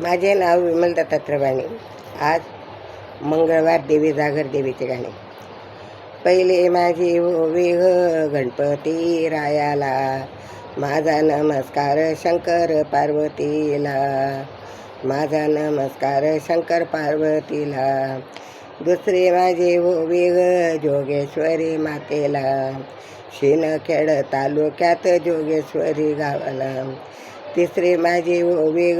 माझे नाव विमल दत्तात्रय बाणे. आज मंगळवार देवी जागर देवीचे गाणे. पहिले माझी ओवी गणपती रायाला, माझा नमस्कार शंकर पार्वतीला, माझा नमस्कार शंकर पार्वतीला. दुसरी माझी ओवी जोगेश्वरी मातेला, शिनखेड तालुक्यात जोगेश्वरी गावाला. तिसरी माझी ओवी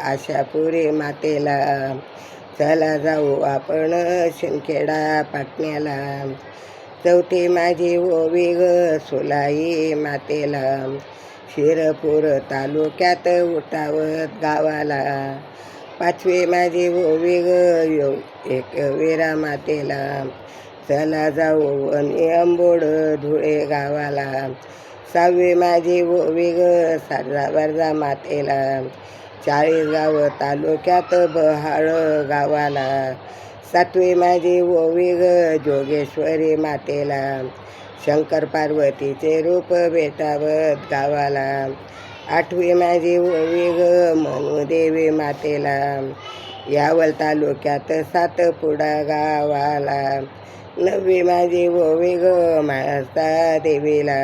आशापुरी मातेला, चला जाऊ आपण शिनखेडा पाटण्याला. चौथी माझी ओवी सुलाई मातेला, शिरपूर तालुक्यात उठावत गावाला. पाचवी माझी ओवी एकवीरा मातेला, चला जाऊ अंबोड धुळे गावाला. सहावी माझी ओवी सारजा मातेला, चाळीसगाव तालुक्यात बहाळ गावाला. सातवी माझी ओवी जोगेश्वरी मातेला, शंकर पार्वतीचे रूप भेटावत गावाला. आठवी माझी ओवी मनुदेवी मातेला, यावल तालुक्यात सातपुडा गावाला. नववी माझी ओवी म्हाळसा देवीला,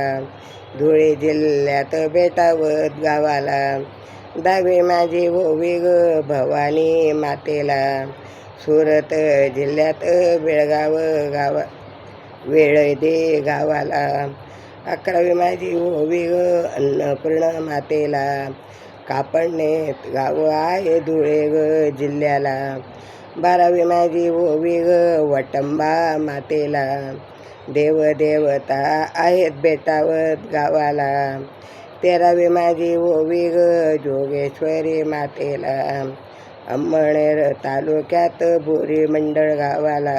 धुळे जिल्ह्यात भेटावत गावाला. दहावी माझी ओवी भवानी मातेला, सुरत जिल्ह्यात बेळगाव वेळदे गावाला. अकरावी माझी ओवी अन्नपूर्ण मातेला, कापडणे गाव आहे धुळे जिल्ह्याला. बारावी माझी ओवी वटंबा मातेला, देवदेवता आहेत बेटावत गावाला. तेरावी माझी ओवी जोगेश्वरी मातेला, अंमळनेर तालुक्यात बोरी मंडळ गावाला.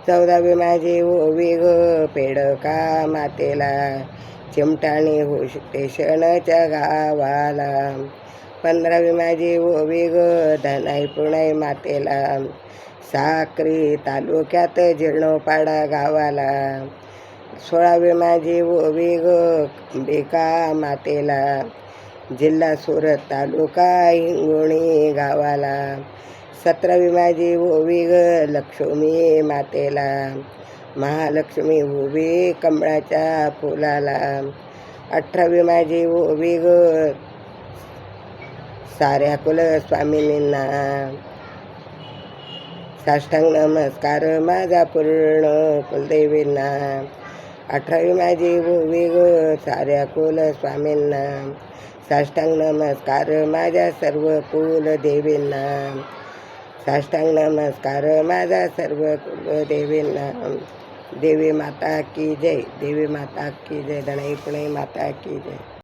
चौदावी माझी ओवी पेडका मातेला, चिमटाणी स्टेशनच्या गावाला. पंधरावी माझी ओवी धनाई पुणे मातेला, साक्री तालुक्यात जीर्णोपाडा गावाला. 16वी माझी ओवी अंबिका मातेला, जिल्हा सुरत तालुका हिंगोणी गावाला. 17वी माझी ओवी लक्ष्मी मातेला, महालक्ष्मी उभी कमळाच्या फुलाला. 18वी माझी ओवी साऱ्या कुलस्वामिनींना, साष्टांग नमस्कार माझा पूर्ण कुलदेवींना. 18वी माझी ओवी साऱ्या कुलस्वामींना, साष्टांग नमस्कार माझ्या सर्व कुलदेवींना, साष्टांग नमस्कार माझा सर्व कुलदेवींना. देवी माता की जय, देवी माता की जय, धनाई पुणे माता की जय.